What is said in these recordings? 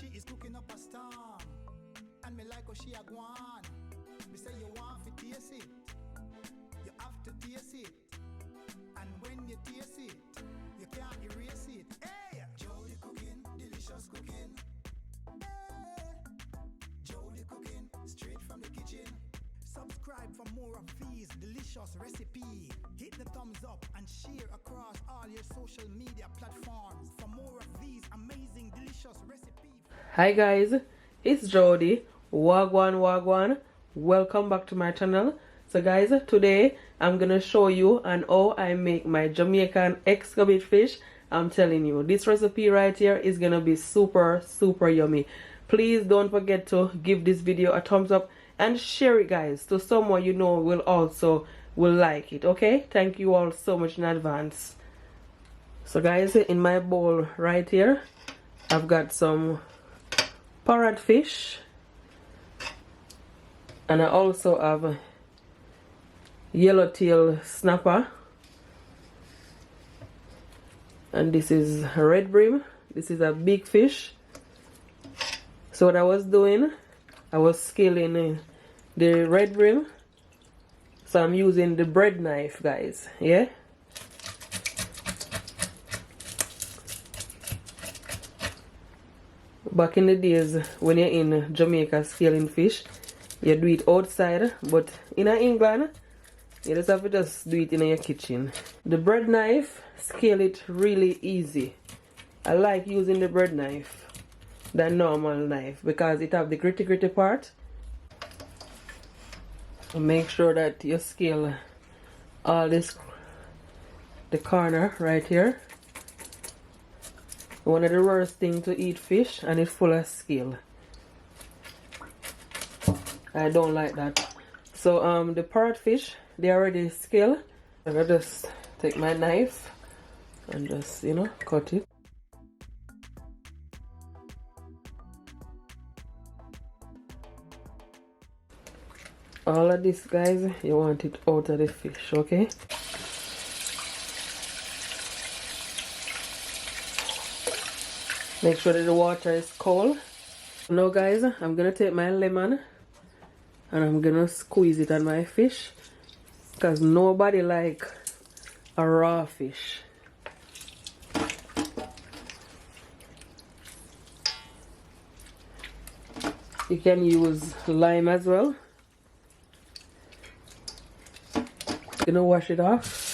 She is cooking up a storm, and me like how she a gwan. Me say you want to taste it, you have to taste it, and when you taste it, you can't erase it. Hey, Jody cooking, delicious cooking. Hey, Jody cooking, straight from the kitchen. Subscribe for more of these delicious recipes. Hit the thumbs up and share across all your social media platforms for more of these amazing delicious recipes. Hi guys, it's Jody. Wagwan. Welcome back to my channel. So guys, today I'm gonna show you on how I make my Jamaican Escovitch fish. I'm telling you, this recipe right here is gonna be super yummy. Please don't forget to give this video a thumbs up and share it, guys, to someone you know will like it. Okay, thank you all so much in advance. So guys, in my bowl right here I've got some parrot fish, and I also have yellowtail snapper, and this is red brim. This is a big fish. So what I was doing, I was scaling the red brim, so I'm using the bread knife, guys. Yeah, back in the days when you're in Jamaica scaling fish, you do it outside, but in England you just have to do it in your kitchen. The bread knife scale it really easy. I like using the bread knife than normal knife because it have the gritty part. And make sure that you scale all this, the corner right here. One of the worst things to eat fish, and it's full of scale. I don't like that. So the parrot fish, they already scale. I'm gonna just take my knife and just, you know, cut it. All of this, guys, you want it out of the fish, okay? Make sure that the water is cold. Now guys, I'm gonna take my lemon and I'm gonna squeeze it on my fish, because nobody like a raw fish. You can use lime as well. Gonna wash it off.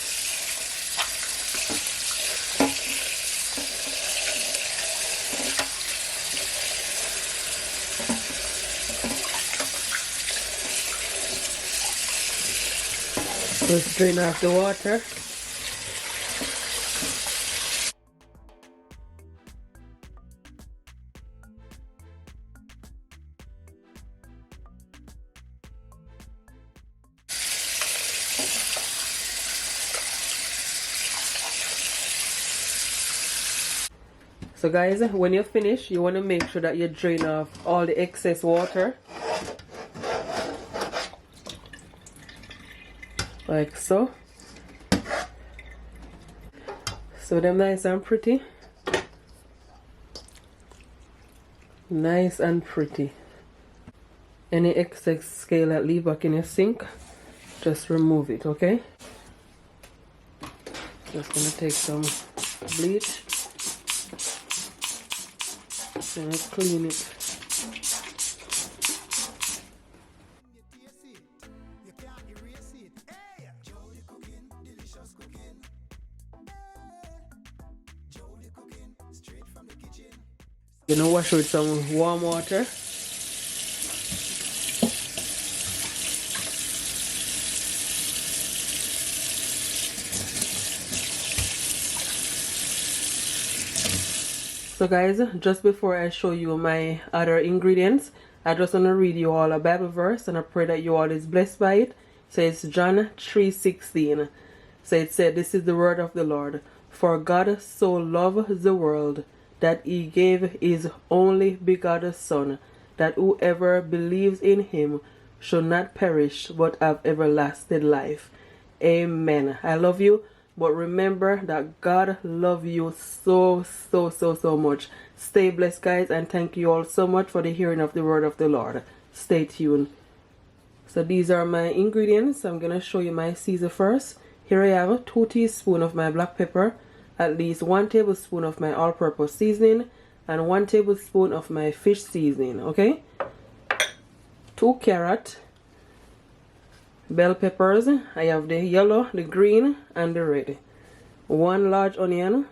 Let's drain off the water. So guys, when you finish, you want to make sure that you drain off all the excess water. Like so. So them nice and pretty. Nice and pretty. Any excess scale that leave back in your sink, just remove it, okay? Just gonna take some bleach. Gonna clean it. Gonna wash with some warm water. So guys, just before I show you my other ingredients, I just want to read you all a Bible verse, and I pray that you all is blessed by it. So it's John 3:16. So it said, "This is the word of the Lord. For God so loved the world that he gave his only begotten Son, that whoever believes in him should not perish but have everlasting life." Amen. I love you. but remember that God loves you so much. Stay blessed, guys, and thank you all so much for the hearing of the word of the Lord. Stay tuned. So these are my ingredients. I'm gonna show you my Caesar first. Here I have 2 teaspoons of my black pepper, at least 1 tablespoon of my all-purpose seasoning, and 1 tablespoon of my fish seasoning. Okay, 2 carrots, bell peppers. I have the yellow, the green, and the red. 1 large onion,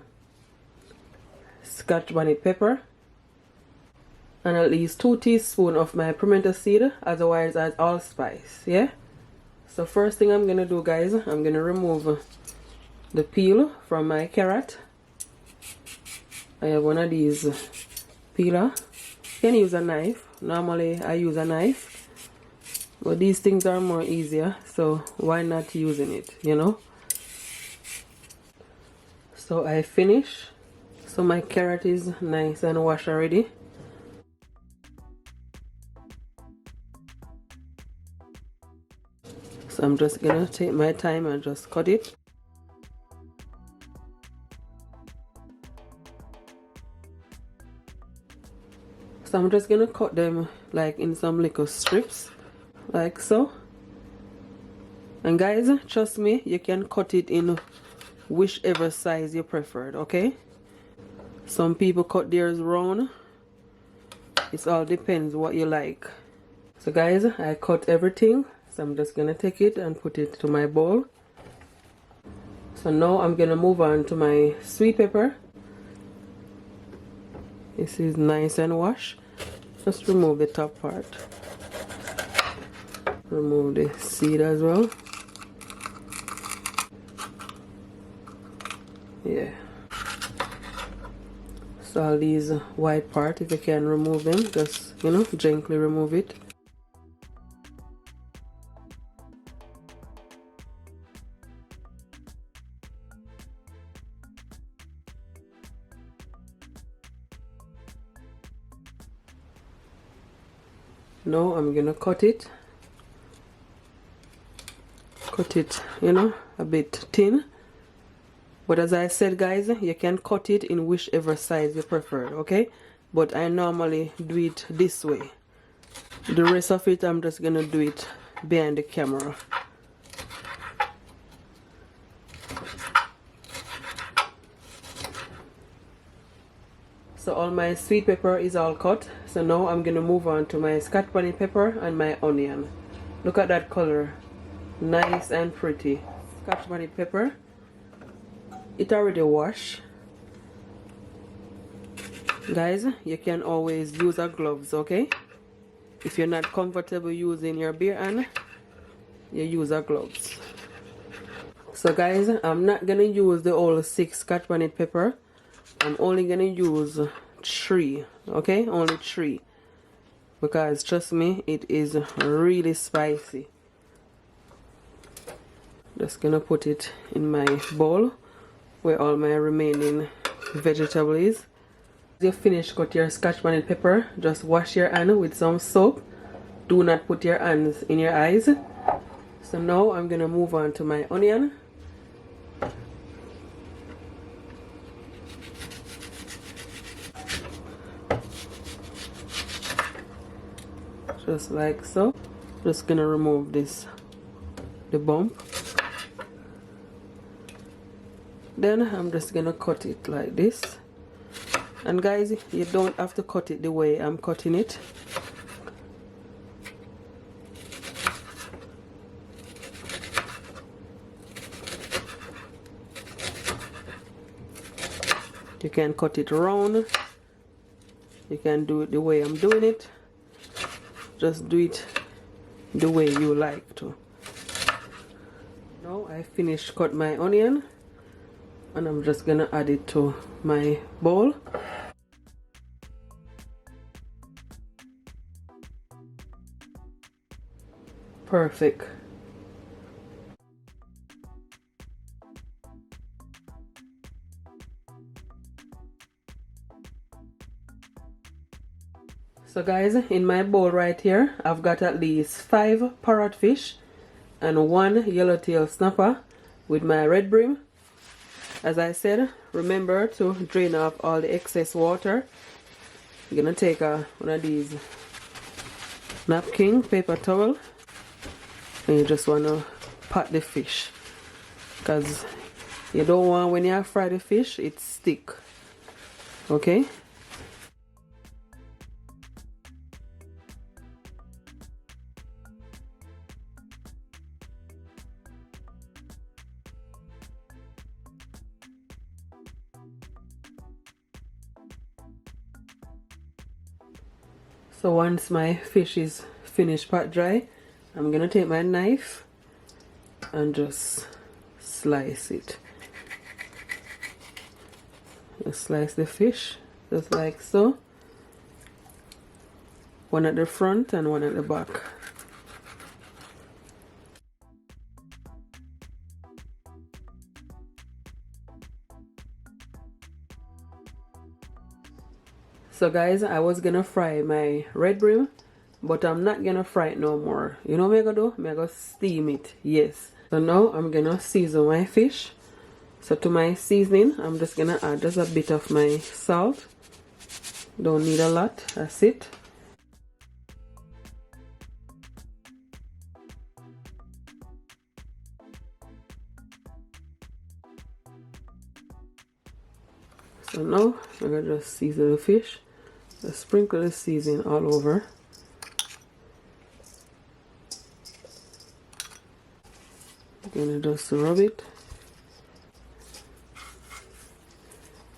scotch bonnet pepper, and at least 2 teaspoons of my pimento seed, otherwise as allspice. Yeah. So first thing I'm gonna do, guys, I'm gonna remove the peel from my carrot. I have one of these peeler. You can use a knife. Normally I use a knife, but these things are more easier, so why not using it, you know? So I finish. So my carrot is nice and washed already. So I'm just gonna take my time and just cut it. So I'm just gonna cut them like in some little strips, like so. And guys, trust me, you can cut it in whichever size you preferred, okay? Some people cut theirs round. It all depends what you like. So guys, I cut everything. So I'm just gonna take it and put it to my bowl. So now I'm gonna move on to my sweet pepper. This is nice and washed. Just remove the top part. Remove the seed as well. Yeah. So all these white part, if you can remove them, just, you know, gently remove it. Now I'm gonna cut it, you know, a bit thin. But as I said, guys, you can cut it in whichever size you prefer, okay? But I normally do it this way. The rest of it, I'm just gonna do it behind the camera. So all my sweet pepper is all cut. So now I'm gonna move on to my scotch bonnet pepper and my onion. Look at that color, nice and pretty. Scotch bonnet pepper, it already washed. Guys, you can always use a gloves, okay? If you're not comfortable using your bare hand, you use a gloves. So guys, I'm not gonna use the whole 6 scotch bonnet pepper. I'm only gonna use 3, okay? Only 3, because trust me, it is really spicy. Just gonna put it in my bowl where all my remaining vegetable is. You finish cut your scotch bonnet pepper, just wash your hand with some soap. Do not put your hands in your eyes. So now I'm gonna move on to my onion. Just like so. Just gonna remove this, the bump. Then I'm just gonna cut it like this. And guys, you don't have to cut it the way I'm cutting it. You can cut it round. You can do it the way I'm doing it. Just do it the way you like to. Now I finished cut my onion, and I'm just gonna add it to my bowl. Perfect. So guys, in my bowl right here, I've got at least 5 parrotfish and 1 yellowtail snapper with my red brim, as I said, remember to drain off all the excess water. You're gonna take one of these napkin paper towel, and you just want to pat the fish, because you don't want, when you fry the fish, it stick. Okay. So once my fish is finished pat dry, I'm gonna take my knife and just slice it. Just slice the fish just like so. One at the front and one at the back. So guys, I was gonna fry my red brim, but I'm not gonna fry it no more. You know what I'm gonna do? I'm gonna steam it. Yes. So now I'm gonna season my fish. So to my seasoning, I'm just gonna add just a bit of my salt. Don't need a lot. That's it. So now I'm gonna just season the fish. Just sprinkle the seasoning all over. I'm gonna just rub it.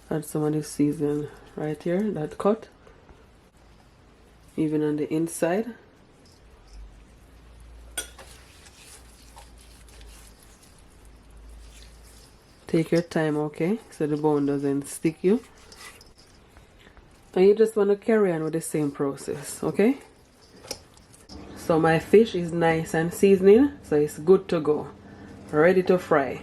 Add some of the seasoning right here, that cut. Even on the inside. Take your time, okay, so the bone doesn't stick you. And you just want to carry on with the same process, okay? So my fish is nice and seasoning, so it's good to go. Ready to fry.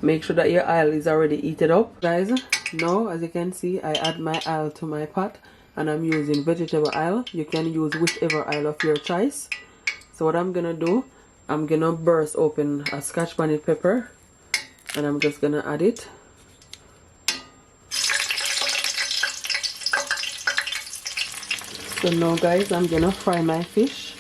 Make sure that your oil is already heated up. Guys, now as you can see, I add my oil to my pot, and I'm using vegetable oil. You can use whichever oil of your choice. So what I'm gonna do, I'm gonna burst open a scotch bonnet pepper, and I'm just gonna add it. So now guys, I'm gonna fry my fish.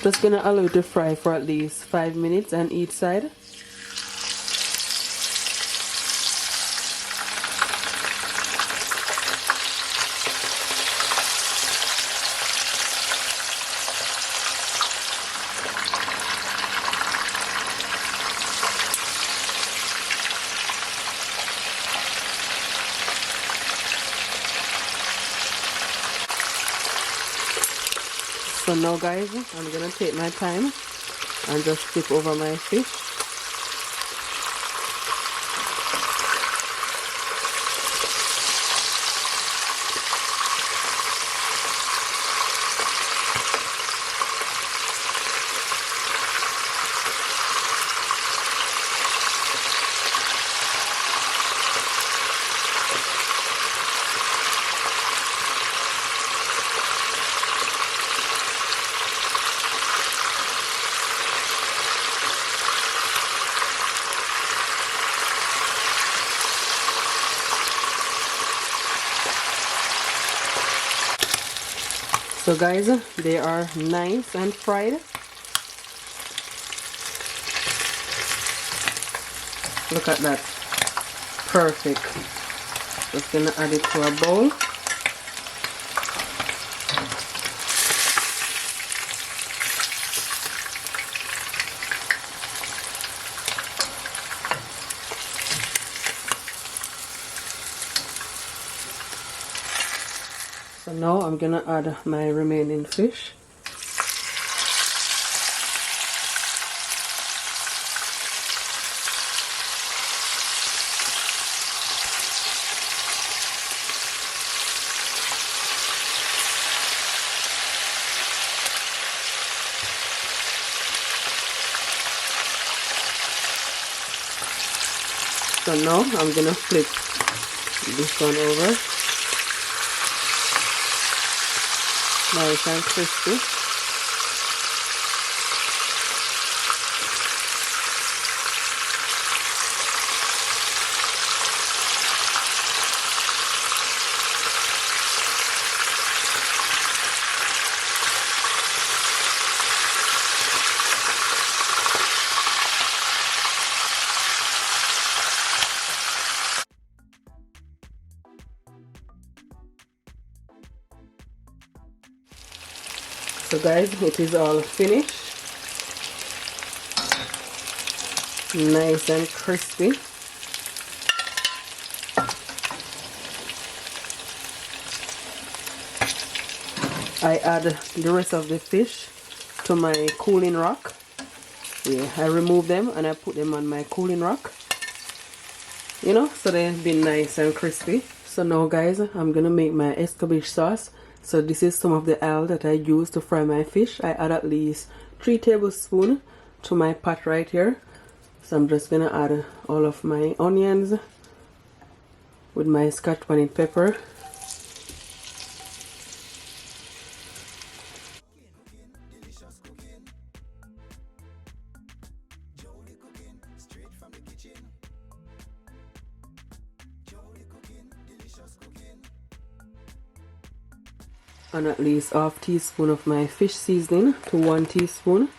Just gonna allow it to fry for at least 5 minutes on each side. So now guys, I'm gonna take my time and just flip over my fish. So guys, they are nice and fried. Look at that. Perfect. Just gonna add it to a bowl. So now I'm gonna add my remaining fish. So now I'm gonna flip this one over. Nice and crispy. guys, it is all finished. Nice and crispy. I add the rest of the fish to my cooling rack. Yeah, I remove them and I put them on my cooling rack. You know, so they've been nice and crispy. So now guys, I'm gonna make my Escovitch sauce. So this is some of the oil that I use to fry my fish. I add at least 3 tablespoons to my pot right here. So I'm just gonna add all of my onions with my scotch bonnet pepper. And at least half teaspoon of my fish seasoning to 1 teaspoon.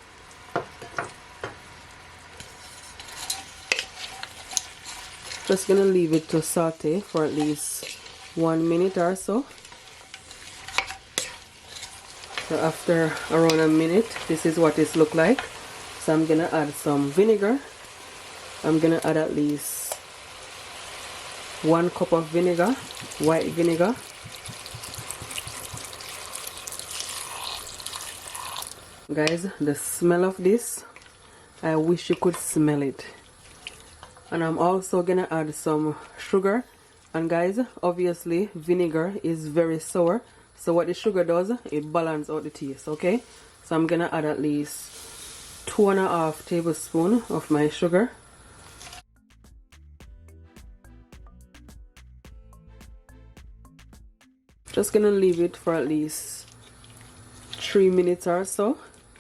Just gonna leave it to saute for at least 1 minute or so. So after around a minute, this is what it looks like. So I'm gonna add some vinegar. I'm gonna add at least 1 cup of vinegar, white vinegar. Guys, the smell of this, I wish you could smell it. And I'm also gonna add some sugar. And guys, obviously vinegar is very sour, so what the sugar does, it balances out the taste. Okay, so I'm gonna add at least 2.5 tablespoons of my sugar. Just gonna leave it for at least 3 minutes or so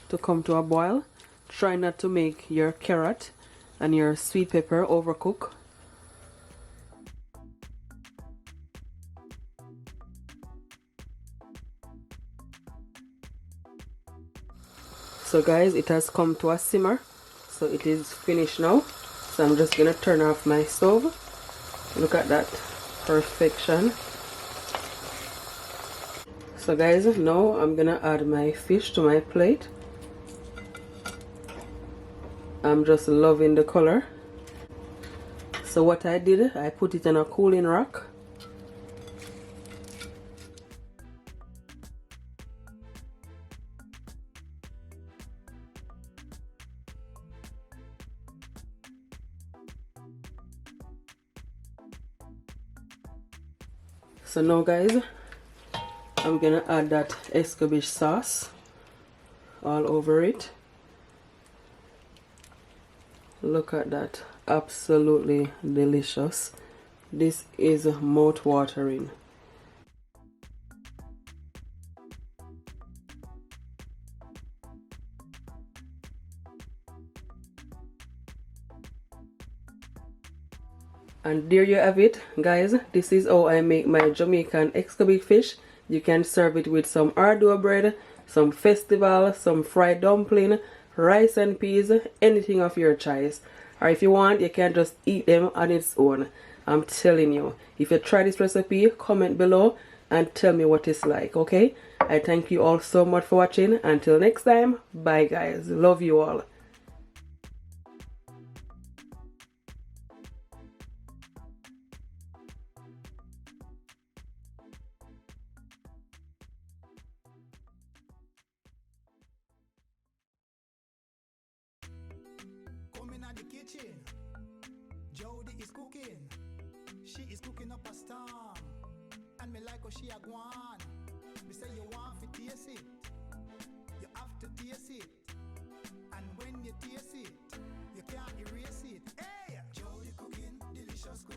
to come to a boil. Try not to make your carrot and your sweet pepper overcook. So guys, it has come to a simmer, so it is finished now. So I'm just gonna turn off my stove. Look at that perfection. So guys, now I'm gonna add my fish to my plate. I'm just loving the color. So what I did, I put it in a cooling rack. So now guys, I'm gonna add that Escovitch sauce all over it. Look at that, absolutely delicious. This is mouth-watering. And there you have it guys, this is how I make my Jamaican Escovitch fish. You can serve it with some hard-dough bread, some festival, some fried dumpling, rice and peas, anything of your choice. Or if you want, you can just eat them on its own. I'm telling you, if you try this recipe, comment below and tell me what it's like. Okay, I thank you all so much for watching. Until next time, bye guys, love you all. Come in the kitchen. Jody is cooking. She is cooking up a storm. And me like how she a gwan. Me say you want to taste it. You have to taste it. And when you taste it, you can't erase it. Hey! Jody cooking, delicious cooking.